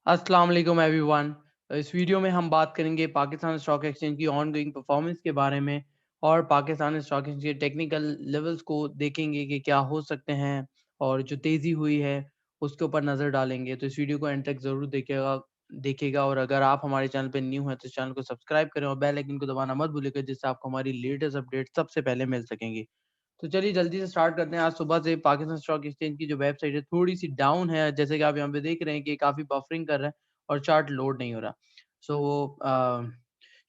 अस्सलाम वालेकुम एवरीवन। इस वीडियो में हम बात करेंगे पाकिस्तान स्टॉक एक्सचेंज की ऑनगोइंग परफॉर्मेंस के बारे में और पाकिस्तान स्टॉक एक्सचेंज के टेक्निकल लेवल्स को देखेंगे कि क्या हो सकते हैं और जो तेज़ी हुई है उसके ऊपर नज़र डालेंगे। तो इस वीडियो को एंड तक ज़रूर देखिएगा देखिएगा और अगर आप हमारे चैनल पे न्यू हैं तो इस चैनल को सब्सक्राइब करें और बेल आइकन को दबाना मत भूलिएगा जिससे आपको हमारी लेटेस्ट अपडेट सबसे पहले मिल सकेंगी। तो चलिए जल्दी से स्टार्ट करते हैं। आज सुबह से पाकिस्तान स्टॉक एक्सचेंज की जो वेबसाइट है थोड़ी-सी डाउन है, जैसे कि आप यहाँ पे देख रहे हैं कि काफ़ी बफरिंग कर रहा है और चार्ट लोड नहीं हो रहा। सो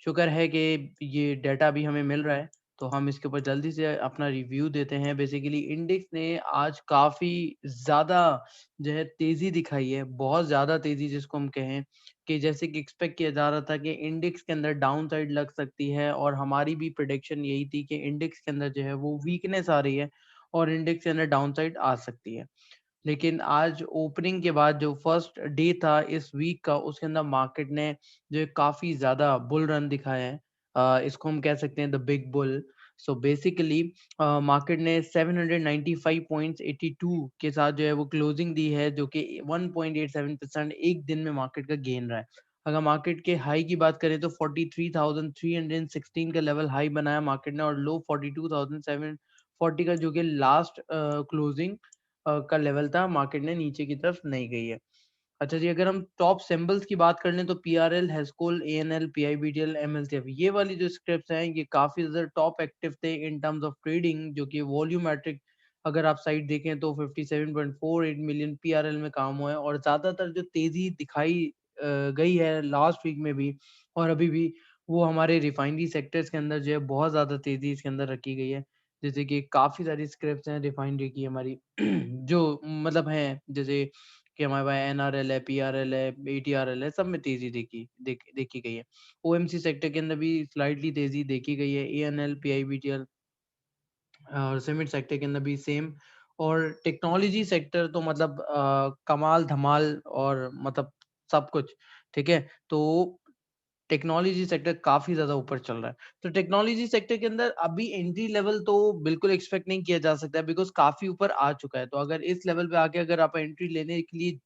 शुक्र है कि ये डेटा भी हमें मिल रहा है, तो हम इसके ऊपर जल्दी से अपना रिव्यू देते हैं। बेसिकली इंडेक्स ने आज काफ़ी ज़्यादा जो है तेज़ी दिखाई है, बहुत ज़्यादा तेज़ी जिसको हम कहें कि जैसे कि एक्सपेक्ट किया जा रहा था कि इंडेक्स के अंदर डाउन साइड लग सकती है और हमारी भी प्रेडिक्शन यही थी कि इंडेक्स के अंदर जो है वो वीकनेस आ रही है और इंडेक्स के अंदर डाउन साइड आ सकती है। लेकिन आज ओपनिंग के बाद जो फर्स्ट डे था इस वीक का उसके अंदर मार्केट ने जो है काफ़ी ज़्यादा बुल रन दिखाया है। इसको हम कह सकते हैं the big bull. So basically market ने 795.82 के साथ जो है वो क्लोजिंग दी है जो कि 1.87% एक दिन में मार्केट का गेन रहा है। अगर मार्केट के हाई की बात करें तो 43,316 का लेवल हाई बनाया मार्केट ने और लो 42,740 का जो कि लास्ट क्लोजिंग का लेवल था, मार्केट ने नीचे की तरफ नहीं गई है। अच्छा जी, अगर हम टॉप सिंबल्स की बात कर लें तो पीआरएल, हेस्कोल, एएनएल, पीआईबीडीएल, एमएलसीएफ ये वाली जो स्क्रिप्ट्स हैं ये काफ़ी ज़्यादा टॉप एक्टिव थे इन टर्म्स ऑफ ट्रेडिंग जो कि वॉल्यूमेट्रिक अगर आप साइट देखें तो 57.48 मिलियन पीआरएल में काम हुआ है और ज़्यादातर जो तेज़ी दिखाई गई है लास्ट वीक में भी और अभी भी वो हमारे रिफाइनरी सेक्टर्स के अंदर जो है बहुत ज़्यादा तेज़ी इसके अंदर रखी गई है। जैसे कि काफ़ी सारी स्क्रिप्ट्स हैं रिफाइनरी की हमारी जो मतलब हैं जैसे कि हमारे पास एनआरएल है, पीआरएल है, एटीआरएल है, सब में तेज़ी देखी गई है। ओएमसी सेक्टर के अंदर भी स्लाइटली तेज़ी देखी गई है, एएनएल, पीआईबीटीएल और सीमेंट सेक्टर के अंदर भी सेम और टेक्नोलॉजी सेक्टर तो मतलब कमाल धमाल और मतलब सब कुछ, ठीक है? तो टेक्नोलॉजी सेक्टर काफ़ी ज़्यादा ऊपर चल रहा है। तो टेक्नोलॉजी सेक्टर के अंदर अभी एंट्री लेवल तो बिल्कुल एक्सपेक्ट नहीं किया जा सकता है बिकॉज़ काफ़ी ऊपर आ चुका है। तो अगर इस लेवल पे आके अगर आप एंट्री लेने के लिए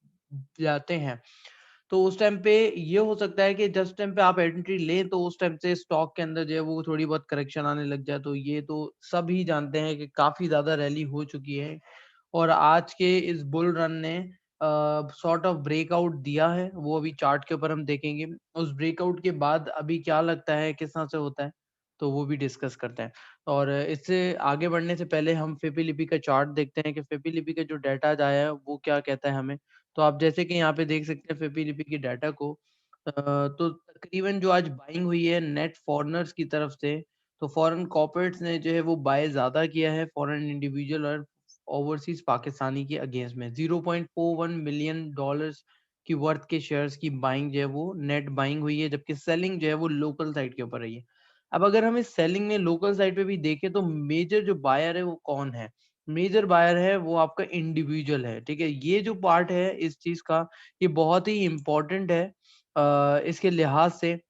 जाते हैं, तो उस टाइम पे ये हो सकता है कि जिस टाइम पे आप एंट्री लें तो उस टाइम से स्टॉक के अंदर जो है वो थोड़ी बहुत करेक्शन आने लग जाए। तो ये तो सभी जानते हैं कि काफ़ी ज़्यादा रैली हो चुकी है और आज के इस बुल रन ने सॉर्ट ऑफ ब्रेकआउट दिया है, वो अभी चार्ट के ऊपर हम देखेंगे। उस ब्रेकआउट के बाद अभी क्या लगता है किस तरह से होता है, तो वो भी डिस्कस करते हैं। और इससे आगे बढ़ने से पहले हम फिपी-लिपि का चार्ट देखते हैं कि फिपी-लिपि का जो डाटा आज आया है, वो क्या कहता है हमें। तो आप जैसे कि यहाँ पे देख सकते हैं फिपी-लिपि के डाटा को तो तकरीबन जो आज बाइंग हुई है नेट फॉरेनर्स की तरफ से, तो फॉरेन कॉर्पोरेट्स ने जो है वो बाय ज़्यादा किया है फॉरेन इंडिविजुअल और ओवरसीज़ पाकिस्तानी के अगेंस्ट में 0.41 मिलियन डॉलर्स की वर्थ के शेयर्स की बाइंग जो है वो नेट बाइंग हुई है, जबकि सेलिंग जो है वो लोकल साइड के ऊपर रही है। अब अगर हम इस सेलिंग में लोकल साइड पे भी देखें तो मेजर जो बायर है वो कौन है? मेजर बायर है वो आपका इंडिविजुअल है, ठीक है? ये जो पार्ट है इस चीज़ का ये बहुत ही इम्पोर्टेंट है इसके लिहाज से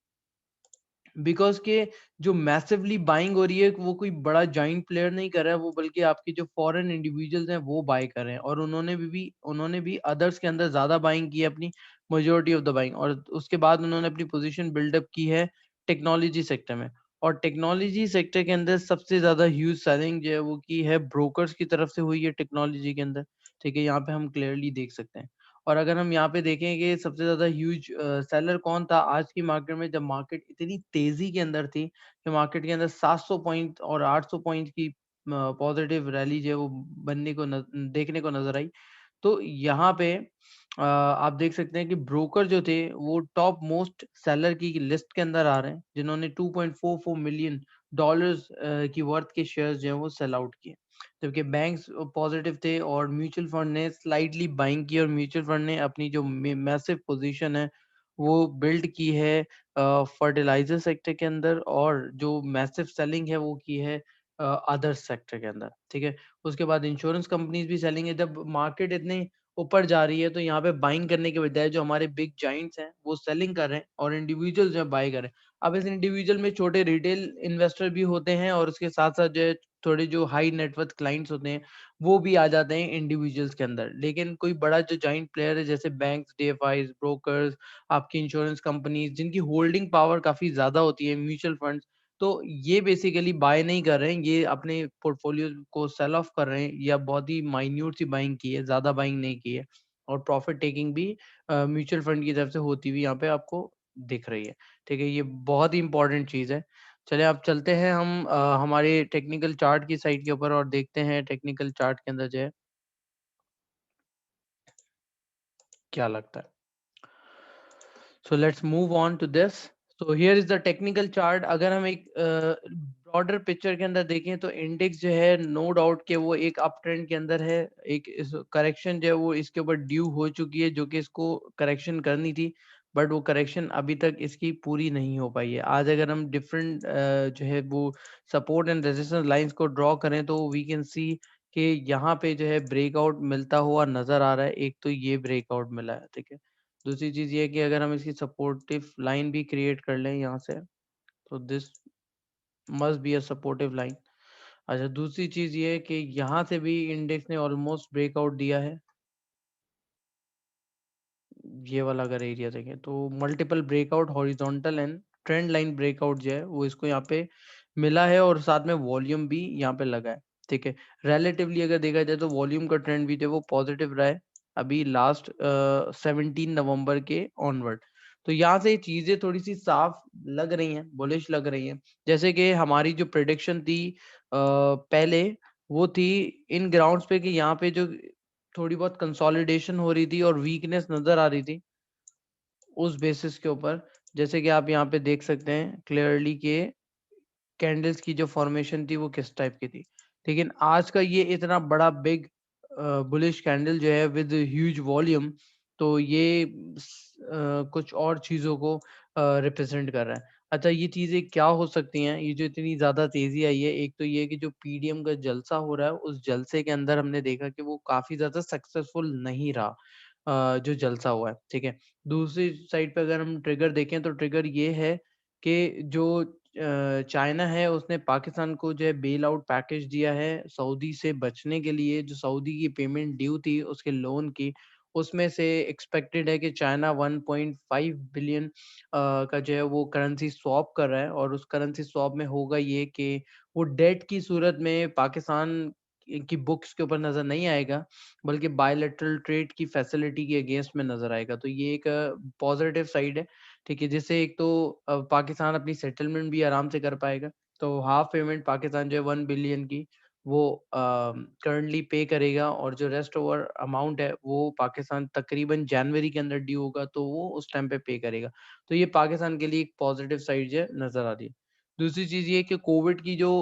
बिकॉज़ के जो मैसिवली बाइंग हो रही है वो कोई बड़ा जायंट प्लेयर नहीं कर रहा है वो बल्कि आपके जो फॉरेन इंडिविजुअल्स हैं वो बाय कर रहे हैं और उन्होंने भी अदर्स के अंदर ज़्यादा बाइंग की है अपनी मेजॉरिटी ऑफ द बाइंग और उसके बाद उन्होंने अपनी पोजीशन बिल्डअप की है टेक्नोलॉजी सेक्टर में और टेक्नोलॉजी सेक्टर के अंदर सबसे ज़्यादा ह्यूज सेलिंग जो है वो की है ब्रोकर्स की तरफ से हुई है टेक्नोलॉजी के अंदर, ठीक है? यहाँ पे हम क्लियरली देख सकते हैं। और अगर हम यहाँ पे देखें कि सबसे ज़्यादा ह्यूज सेलर कौन था आज की मार्केट में जब मार्केट इतनी तेज़ी के अंदर थी कि मार्केट के अंदर 700 पॉइंट और 800 पॉइंट की पॉजिटिव रैली जो है वो बनने को देखने को नज़र आई। तो यहाँ पे आप देख सकते हैं कि ब्रोकर जो थे वो टॉप मोस्ट सेलर की लिस्ट के अंदर आ रहे हैं जिन्होंने 2.44 मिलियन डॉलर्स की वर्थ के शेयर्स जो हैं वो सेल आउट किए। जबकि बैंक्स पॉजिटिव थे और म्यूचुअल फंड ने स्लाइटली बाइंग की और म्यूचुअल फंड ने अपनी जो मैसिव पोजीशन है वो बिल्ड की है फर्टिलाइजर सेक्टर के अंदर और जो मैसिव सेलिंग है वो की है अदर सेक्टर के अंदर, ठीक है? उसके बाद इंश्योरेंस कंपनीज भी सेलिंग है जब मार्केट इतने ऊपर जा रही है, तो यहाँ पे बाइंग करने के बजाय जो हमारे बिग जाइंट्स हैं वो सेलिंग कर रहे हैं और इंडिविजुअल जो है बाय कर रहे हैं। अब इस इंडिविजुअल में छोटे रिटेल इन्वेस्टर भी होते हैं और उसके साथ साथ जो है थोड़े जो हाई नेटवर्थ क्लाइंट्स होते हैं वो भी आ जाते हैं इंडिविजुअल्स के अंदर। लेकिन कोई बड़ा जो जाइंट प्लेयर है जैसे बैंक्स, डीएफआईज, ब्रोकर्स, आपकी इंश्योरेंस कंपनीज जिनकी होल्डिंग पावर काफी ज्यादा होती है, म्यूचुअल फंड्स, तो ये बेसिकली बाय नहीं कर रहे हैं, ये अपने पोर्टफोलियो को सेल ऑफ कर रहे हैं या बहुत ही माइन्यूट सी बाइंग की है, ज़्यादा बाइंग नहीं की है। और प्रॉफिट टेकिंग भी म्यूचुअल फंड की तरफ से होती हुई यहाँ पे आपको दिख रही है। ठीक है, ये बहुत ही इंपॉर्टेंट चीज़ है। चलिए अब चलते हैं हम हमारे टेक्निकल चार्ट की साइड के ऊपर और देखते हैं टेक्निकल चार्ट के अंदर जो है क्या लगता है। So let's move on to this. So here is the technical chart. अगर हम एक ब्रॉडर पिक्चर के अंदर देखें तो इंडेक्स जो है नो डाउट के वो एक अप ट्रेंड के अंदर है। एक इस करेक्शन जो है वो इसके ऊपर ड्यू हो चुकी है जो कि इसको करेक्शन करनी थी, बट वो करेक्शन अभी तक इसकी पूरी नहीं हो पाई है। आज अगर हम डिफरेंट जो है वो सपोर्ट एंड रेजिस्टेंस लाइंस को ड्रॉ करें तो वी कैन सी कि यहाँ पे जो है ब्रेकआउट मिलता हुआ नजर आ रहा है। एक तो ये ब्रेकआउट मिला है, ठीक है। दूसरी चीज़ ये है कि अगर हम इसकी सपोर्टिव लाइन भी क्रिएट कर लें यहाँ से, तो this must be a supportive line. अच्छा, दूसरी चीज़ ये है कि यहाँ से भी इंडेक्स ने ऑलमोस्ट ब्रेकआउट दिया है। ये वाला अगर एरिया देखें तो multiple breakout horizontal and trend line breakout जो है वो इसको यहाँ पे मिला है और साथ में वॉल्यूम भी यहाँ पे लगा है। ठीक है, रिलेटिवली अगर देखा जाए तो वॉल्यूम का ट्रेंड भी जो है वो पॉजिटिव रहा है अभी लास्ट 17 नवंबर के ऑनवर्ड। तो यहाँ से चीजें थोड़ी सी साफ लग रही हैं, बुलिश लग रही हैं। जैसे कि हमारी जो प्रिडिक्शन थी पहले, वो थी इन ग्राउंड्स पे कि यहाँ पे जो थोड़ी बहुत कंसोलिडेशन हो रही थी और वीकनेस नजर आ रही थी उस बेसिस के ऊपर। जैसे कि आप यहाँ पे देख सकते हैं क्लियरली कि कैंडल्स की जो फॉर्मेशन थी वो किस टाइप की थी। लेकिन आज का ये इतना बड़ा बिग बुलिश कैंडल जो है विद ह्यूज वॉल्यूम, तो ये कुछ और चीजों को रिप्रेजेंट कर रहा है। अच्छा, ये चीजें क्या हो सकती हैं, ये जो इतनी ज्यादा तेजी आई है, एक तो ये कि जो पीडीएम का जलसा हो रहा है उस जलसे के अंदर हमने देखा कि वो काफी ज्यादा सक्सेसफुल नहीं रहा, जो जलसा हुआ है। ठीक है, दूसरी साइड पे अगर हम ट्रिगर देखें तो ट्रिगर ये है कि जो चाइना है उसने पाकिस्तान को जो है बेल आउट पैकेज दिया है सऊदी से बचने के लिए। जो सऊदी की पेमेंट ड्यू थी उसके लोन की, उसमें से एक्सपेक्टेड है कि चाइना 1.5 बिलियन का जो है वो करेंसी स्वैप कर रहा है। और उस करेंसी स्वैप में होगा ये कि वो डेट की सूरत में पाकिस्तान की बुक्स के ऊपर नजर नहीं आएगा, बल्कि बायलैटरल ट्रेड की फैसिलिटी के अगेंस्ट में नजर आएगा। तो ये एक पॉजिटिव साइड है। ठीक है, जिससे एक तो पाकिस्तान अपनी सेटलमेंट भी आराम से कर पाएगा। तो हाफ पेमेंट पाकिस्तान जो है 1 बिलियन की वो करंटली पे करेगा और जो रेस्ट ओवर अमाउंट है वो पाकिस्तान तकरीबन जनवरी के अंदर ड्यू होगा तो वो उस टाइम पे करेगा। तो ये पाकिस्तान के लिए एक पॉजिटिव साइड जो है नजर आ रही है। दूसरी चीज ये कि कोविड की जो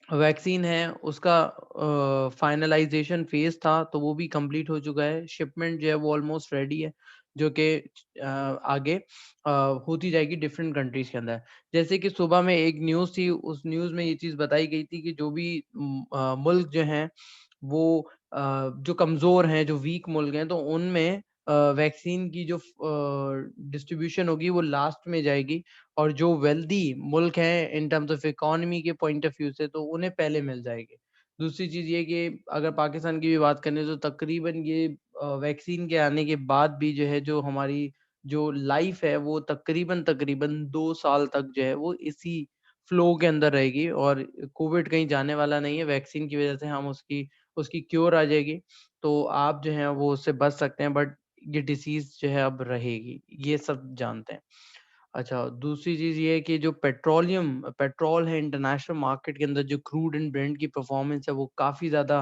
वैक्सीन है उसका फाइनलाइजेशन फेज था तो वो भी कंप्लीट हो चुका है। शिपमेंट जो है वो ऑलमोस्ट रेडी है, जो कि आगे होती जाएगी डिफरेंट कंट्रीज के अंदर। जैसे कि सुबह में एक न्यूज़ थी, उस न्यूज़ में ये चीज़ बताई गई थी कि जो भी मुल्क जो हैं वो जो कमज़ोर हैं, जो वीक मुल्क हैं, तो उनमें वैक्सीन की जो डिस्ट्रीब्यूशन होगी वो लास्ट में जाएगी और जो वेल्दी मुल्क हैं इन टर्म्स ऑफ इकोनॉमी के पॉइंट ऑफ व्यू से तो उन्हें पहले मिल जाएगी। दूसरी चीज़ ये कि अगर पाकिस्तान की भी बात करें तो तकरीबन ये वैक्सीन के आने के बाद भी जो है जो हमारी जो लाइफ है वो तकरीबन तकरीबन 2 साल तक जो है वो इसी फ्लो के अंदर रहेगी और कोविड कहीं जाने वाला नहीं है। वैक्सीन की वज़ह से हम उसकी उसकी क्योर आ जाएगी, तो आप जो हैं वो उससे बच सकते हैं, बट ये डिसीज़ जो है अब रहेगी, ये सब जानते हैं। अच्छा, दूसरी चीज़ ये है कि जो पेट्रोल है इंटरनेशनल मार्केट के अंदर जो क्रूड एंड ब्रेंट की परफॉर्मेंस है वो काफ़ी ज़्यादा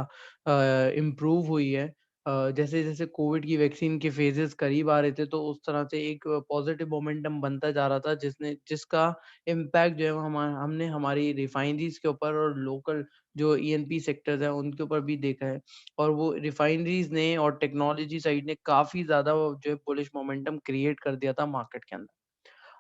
इम्प्रूव हुई है। जैसे-जैसे कोविड की वैक्सीन के फेजेस करीब आ रहे थे तो उस तरह से एक पॉजिटिव मोमेंटम बनता जा रहा था जिसका इम्पैक्ट जो है वो हमने हमारी रिफाइनरीज़ के ऊपर और लोकल जो ईएनपी सेक्टर्स हैं उनके ऊपर भी देखा है। और वो रिफाइनरीज़ ने और टेक्नोलॉजी साइड ने काफ़ी ज़्यादा जो है बुलिश मोमेंटम क्रिएट कर दिया था मार्केट के अंदर।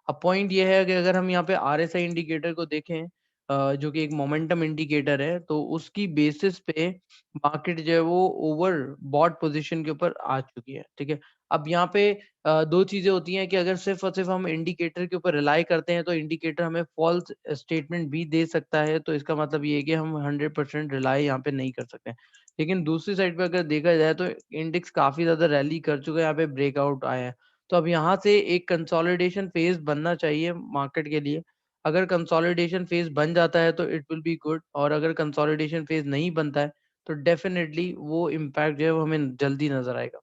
अब पॉइंट ये है कि अगर हम यहाँ पे आरएसआई इंडिकेटर को देखें जो कि एक मोमेंटम इंडिकेटर है, तो उसकी बेसिस पे मार्केट जो है वो ओवर बॉट पोजीशन के ऊपर आ चुकी है, ठीक है। अब यहाँ पे 2 चीज़ें होती हैं कि अगर सिर्फ़ और सिर्फ़ हम इंडिकेटर के ऊपर रिलाई करते हैं, तो इंडिकेटर हमें फ़ॉल्स स्टेटमेंट भी दे सकता है, तो इसका मतलब ये है कि हम 100% रिलाई यहाँ पे नहीं कर सकते। लेकिन दूसरी साइड पे अगर देखा जाए तो इंडेक्स काफ़ी ज़्यादा रैली कर चुका है, यहाँ पे ब्रेकआउट आया है। तो अब यहाँ से एक कंसोलिडेशन फ़ेज़ बनना चाहिए मार्केट के लिए। अगर कंसोलिडेशन फ़ेज़ बन जाता है तो इट विल बी गुड, और अगर कंसोलिडेशन फ़ेज़ नहीं बनता है, तो डेफ़िनेटली वो इम्पैक्ट जो है वो हमें जल्दी नज़र आएगा।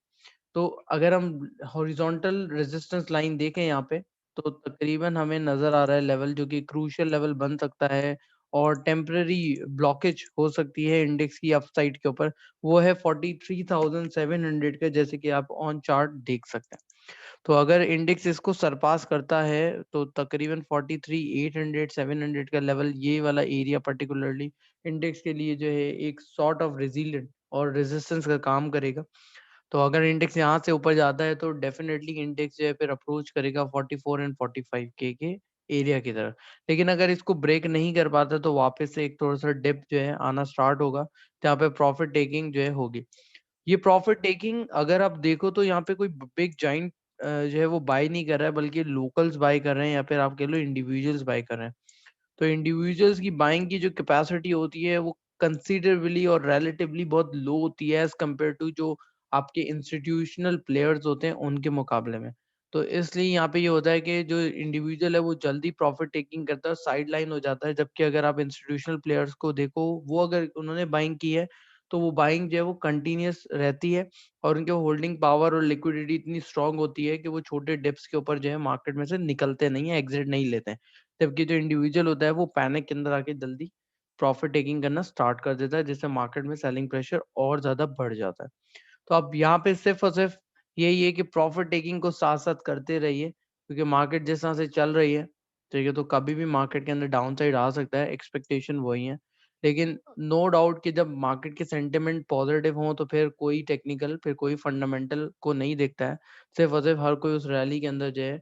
तो अगर हम हॉरिज़ॉन्टल रेजिस्टेंस लाइन देखें यहाँ पे, तो तकरीबन हमें नज़र आ रहा है लेवल जो कि क्रूशियल लेवल बन सकता है और टेम्परेरी ब्लॉकेज हो सकती है इंडेक्स की अपसाइड के ऊपर, वो है 43,700 का, जैसे कि आप ऑन चार्ट देख सकते हैं। तो अगर इंडेक्स इसको सरपास करता है तो तकरीबन 43,800 700 का लेवल, ये वाला एरिया पर्टिकुलरली इंडेक्स के लिए जो है एक सॉर्ट ऑफ रेजिलिएंट और रेजिस्टेंस का काम करेगा। तो अगर इंडेक्स यहाँ से ऊपर जाता है तो डेफिनेटली इंडेक्स जो है फिर अप्रोच करेगा 44 एंड 45 के एरिया की तरफ। लेकिन अगर इसको ब्रेक नहीं कर पाता तो वापस से एक थोड़ा-सा डिप जो है आना स्टार्ट होगा, जहाँ पे प्रॉफिट टेकिंग जो है होगी। ये प्रॉफिट टेकिंग अगर आप देखो तो यहाँ पे कोई बिग जाइंट जो है वो बाय नहीं कर रहा है, बल्कि लोकल्स बाय कर रहे हैं या फिर आप कह लो इंडिविजुअल्स बाय कर रहे हैं। तो इंडिविजुअल्स की बाइंग की जो कैपेसिटी होती है वो कंसीडरेबली और रिलेटिवली बहुत लो होती है एज कम्पेयर टू जो आपके इंस्टीट्यूशनल प्लेयर्स होते हैं उनके मुकाबले में। तो इसलिए यहाँ पे ये होता है कि जो इंडिविजुअल है वो जल्दी प्रॉफिट टेकिंग करता है, साइड लाइन हो जाता है, जबकि अगर आप इंस्टीट्यूशनल प्लेयर्स को देखो, वो अगर उन्होंने बाइंग की है तो वो बाइंग जो है वो कंटिन्यूअस रहती है और उनके होल्डिंग पावर और लिक्विडिटी इतनी स्ट्रांग होती है कि वो छोटे डिप्स के ऊपर जो है मार्केट में से निकलते नहीं है, एग्जिट नहीं लेते हैं। जबकि जो इंडिविजुअल होता है वो पैनिक के अंदर आके जल्दी प्रॉफिट टेकिंग करना स्टार्ट कर देता है, जिससे मार्केट में सेलिंग प्रेशर और ज़्यादा बढ़ जाता है। तो अब यहाँ पे सिर्फ़ और सिर्फ़ यही है कि प्रॉफिट टेकिंग को साथ-साथ करते रहिए, क्योंकि मार्केट जिस तरह से चल रही है, ठीक है? तो कभी भी मार्केट के अंदर डाउनसाइड आ सकता है, एक्सपेक्टेशन वही है। लेकिन नो डाउट कि जब मार्केट के सेंटिमेंट पॉज़िटिव हों, तो फिर कोई टेक्निकल, फिर कोई फंडामेंटल को नहीं देखता है। सिर्फ़ और सिर्फ़ हर कोई उस रैली के अंदर जो है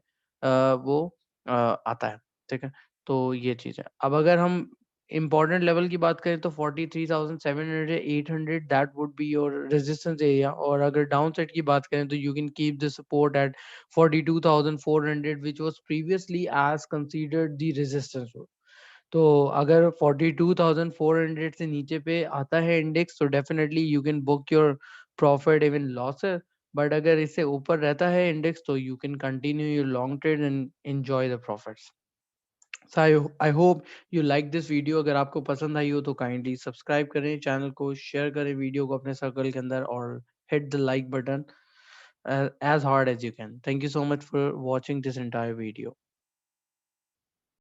वो आता है, ठीक है? तो ये चीज़ है। अब अगर हम इम्पोर्टेंट लेवल की बात करें तो 43,700 800 that would be your resistance area, और अगर डाउन साइड की बात करें तो you can keep the support at 42,400 which was previously as considered the resistance. तो अगर 42,400 से नीचे पे आता है इंडेक्स तो definitely you can book your profit even losses, but अगर इससे ऊपर रहता है इंडेक्स तो you can continue your long trade and enjoy the profits. So I hope you like this video. अगर आपको पसंद आई हो तो काइंडली सब्सक्राइब करें चैनल को, शेयर करें वीडियो को अपने सर्कल के अंदर, और hit the like button as hard as you can. Thank you so much for watching this entire video.